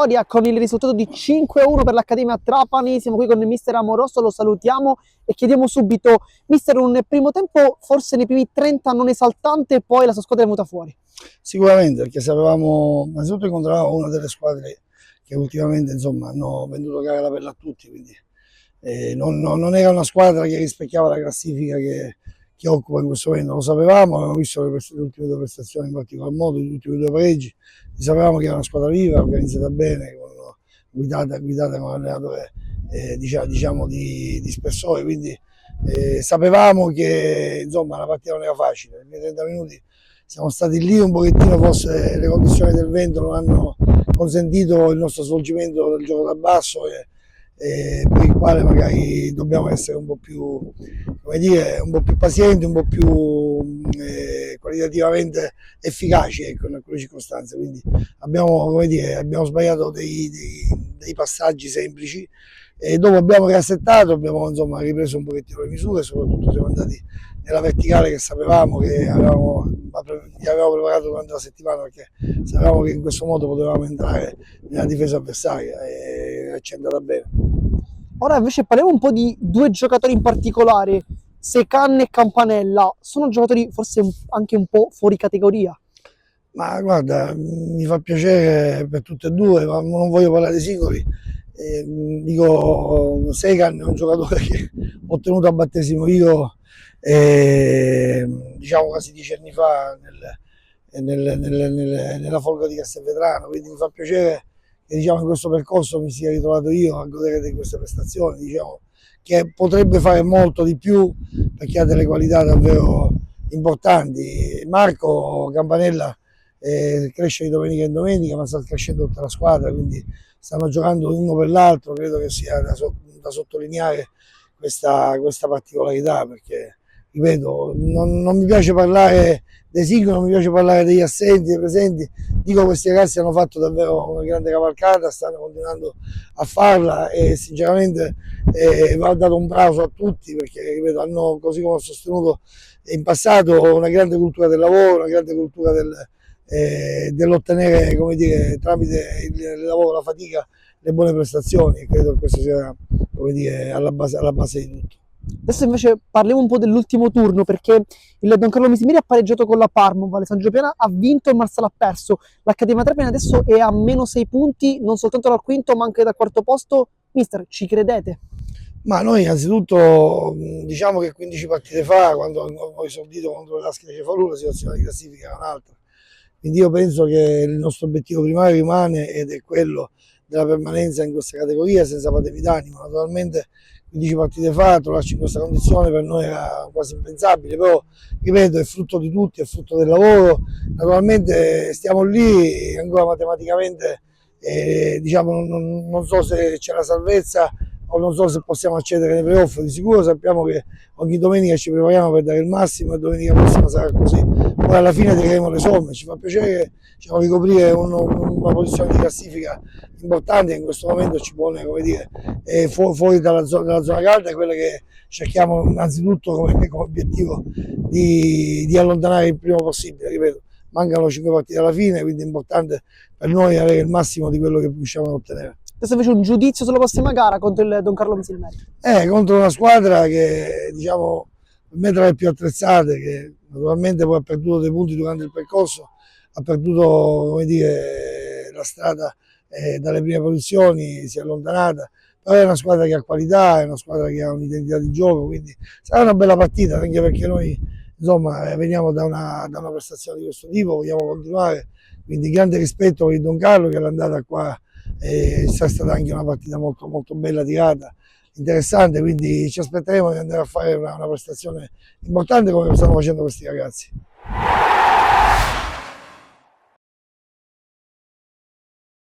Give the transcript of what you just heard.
vittoria con il risultato di 5-1 per l'Accademia Trapani. Siamo qui con il mister Amoroso, lo salutiamo e chiediamo subito, mister, un primo tempo forse nei primi 30 non esaltante e poi la sua squadra è venuta fuori. Sicuramente, perché sapevamo, innanzitutto incontravamo una delle squadre che ultimamente insomma hanno venduto gara alla pelle a tutti, quindi non era una squadra che rispecchiava la classifica che occupa in questo momento, lo sapevamo, avevamo visto le ultime due prestazioni in particolar modo, gli ultimi due pareggi, sapevamo che era una squadra viva, organizzata bene, guidata con un allenatore diciamo di spessore, quindi sapevamo che insomma la partita non era facile, nei 30 minuti siamo stati lì un pochettino, forse le condizioni del vento non hanno consentito il nostro svolgimento del gioco da basso per il quale magari dobbiamo essere un po' più, come dire, un po' più pazienti, un po' più qualitativamente efficaci, ecco, in alcune circostanze. Quindi abbiamo sbagliato dei passaggi semplici e dopo abbiamo riassettato, abbiamo insomma ripreso un pochettino le misure, soprattutto siamo andati nella verticale che sapevamo che gli avevamo preparato durante la settimana, perché sapevamo che in questo modo potevamo entrare nella difesa avversaria e ci è andata bene. Ora invece parliamo un po' di due giocatori in particolare, Secan e Campanella. Sono giocatori forse anche un po' fuori categoria. Ma guarda, mi fa piacere per tutte e due, ma non voglio parlare di singoli. Dico, Secan è un giocatore che ho tenuto a battesimo io, diciamo quasi 10 anni fa nella folga di Castelvetrano, quindi mi fa piacere che diciamo, in questo percorso mi sia ritrovato io a godere di queste prestazioni, diciamo, che potrebbe fare molto di più perché ha delle qualità davvero importanti. Marco Campanella cresce di domenica in domenica, ma sta crescendo tutta la squadra, quindi stanno giocando l'uno per l'altro. Credo che sia da sottolineare questa particolarità, perché ripeto, non mi piace parlare dei singoli, non mi piace parlare degli assenti, dei presenti. Dico, questi ragazzi hanno fatto davvero una grande cavalcata, stanno continuando a farla e sinceramente va dato un plauso a tutti, perché ripeto, hanno, così come ho sostenuto in passato, una grande cultura del lavoro, una grande cultura dell'ottenere, come dire, tramite il lavoro, la fatica, le buone prestazioni, e credo che questo sia, come dire, alla base di tutto. Adesso invece parliamo un po' dell'ultimo turno, perché il Don Carlo Misimiri ha pareggiato con la Parma, Valle San Giopiana ha vinto e il Marsala ha perso. L'Accademia Trapani adesso è a meno 6 punti, non soltanto dal quinto ma anche dal quarto posto. Mister, ci credete? Ma noi innanzitutto diciamo che 15 partite fa, quando ho esordito contro l'Ascoli Cefalù, la situazione di classifica era un'altra. Quindi io penso che il nostro obiettivo primario rimane ed è quello della permanenza in questa categoria senza patemi d'animo. Naturalmente 15 partite fa trovarci in questa condizione per noi era quasi impensabile, però ripeto, è frutto di tutti, è frutto del lavoro. Naturalmente stiamo lì ancora matematicamente, diciamo, non so se c'è la salvezza o non so se possiamo accedere nei playoff. Di sicuro sappiamo che ogni domenica ci prepariamo per dare il massimo e domenica prossima sarà così. Poi alla fine tireremo le somme. Ci fa piacere, diciamo, ricoprire una posizione di classifica importante che in questo momento ci pone, come dire, fuori dalla zona calda, è quella che cerchiamo innanzitutto come obiettivo di allontanare il prima possibile. Ripeto, mancano 5 partite alla fine, quindi è importante per noi avere il massimo di quello che riusciamo ad ottenere. Adesso invece un giudizio sulla prossima gara contro il Don Carlo Misimeri. Contro una squadra che, diciamo, per me tra le più attrezzate, che naturalmente poi ha perduto dei punti durante il percorso, ha perduto, come dire, la strada dalle prime posizioni, si è allontanata, però è una squadra che ha qualità, è una squadra che ha un'identità di gioco, quindi sarà una bella partita, anche perché noi insomma veniamo da una prestazione di questo tipo, vogliamo continuare, quindi grande rispetto per il Don Carlo, che l'andata qua è stata anche una partita molto, molto bella, tirata, interessante, quindi ci aspetteremo di andare a fare una prestazione importante come lo stanno facendo questi ragazzi.